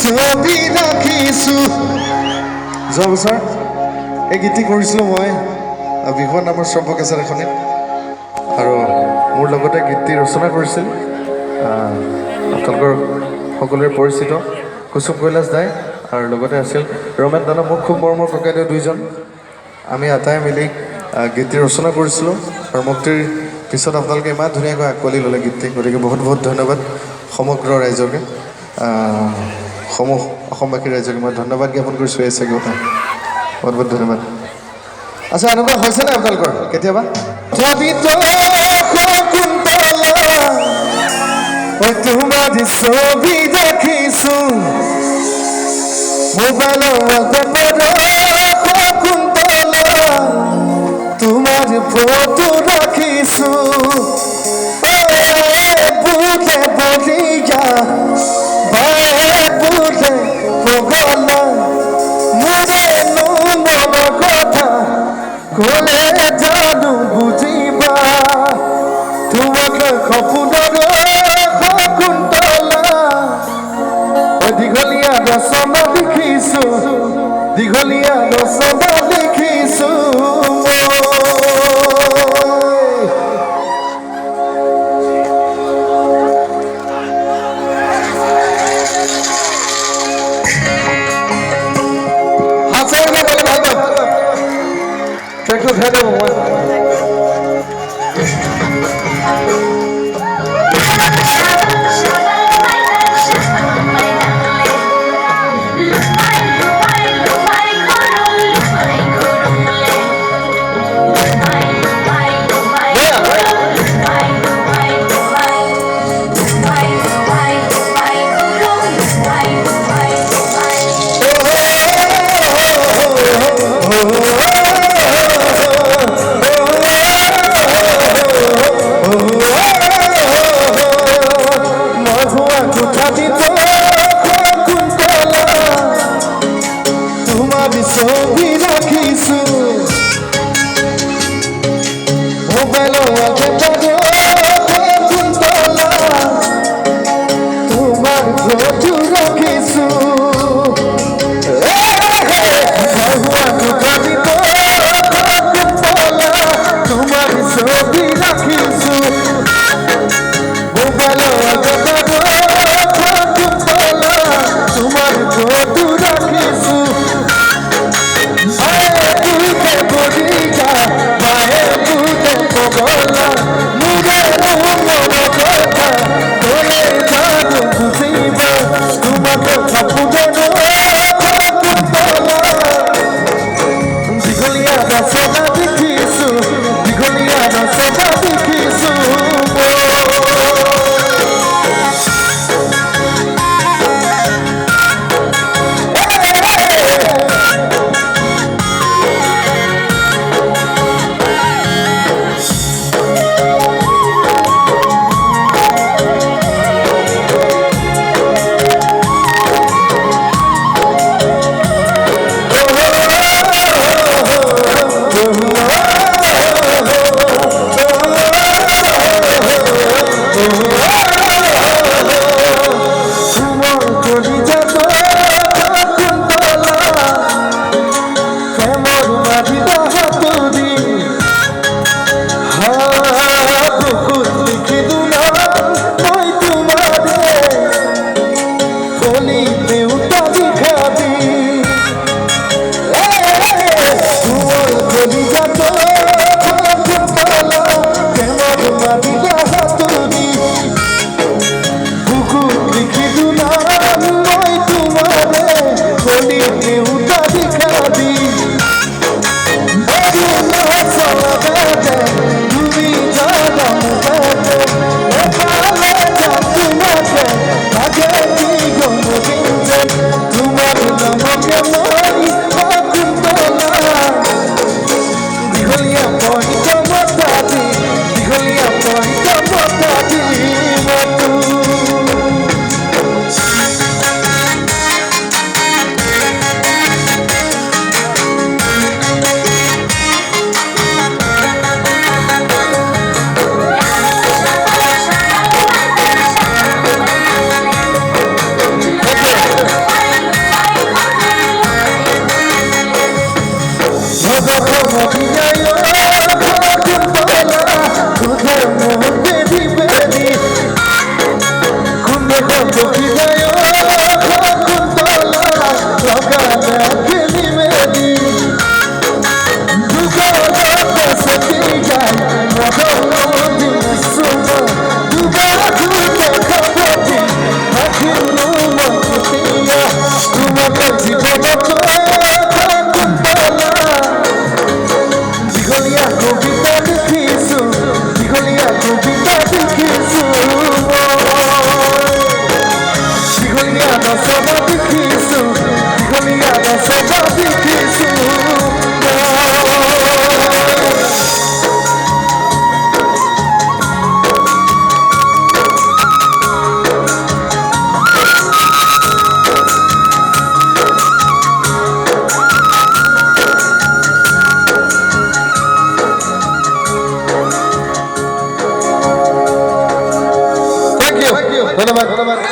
ছবি ৰাখিছো যোৱা বছৰ এই গীতটি কৰিছিলোঁ মই বিহুৱা নামৰ শ্ৰব্য কেছেট এখনে আৰু মোৰ লগতে গীতটি ৰচনা কৰিছিল আপোনালোকৰ সকলোৰে পৰিচিত কুসুম কৈলাশ দাই আৰু লগতে আছিল ৰমেন দানা মোৰ খুব মৰমৰ ককাইদেউ দুইজন আমি আটাই মিলি গীতটি ৰচনা কৰিছিলোঁ আৰু মুক্তিৰ পিছত আপোনালোকে ইমান ধুনীয়াকৈ আঁকোৱালি ল'লে গীতটি গতিকে বহুত বহুত ধন্যবাদ সমগ্ৰ ৰাইজকে অসমবাসী ৰাইজকে মই ধন্যবাদ জ্ঞাপন কৰিছোঁ এই চাগে কথা বহুত বহুত ধন্যবাদ আচ্ছা এনেকুৱা হৈছে নাই আপোনালোকৰ কেতিয়াবা তোমাৰ ছবি দেখিছো তোমার ফটো রাখিছো বুঝে বলিয়া ভাই বুঝে পগলা মুরে মন কথা কোলে জানু বুঝিবা তোমাকে খপুনর কুন্তলা দীঘলীয়া রচনা লিখিছো দীঘলীয়া ৰচনা লিখিছো ছবি রাখিছো মোবাইল তোমার ফটো রাখিছো তোমার ছবি রাখিছো মোবাইল তোমার ফটো রাখিছো নচব দেখিছোঁ দীঘলীয়া নচব দেখিছোঁ ধন্যবাদ ধন্যবাদ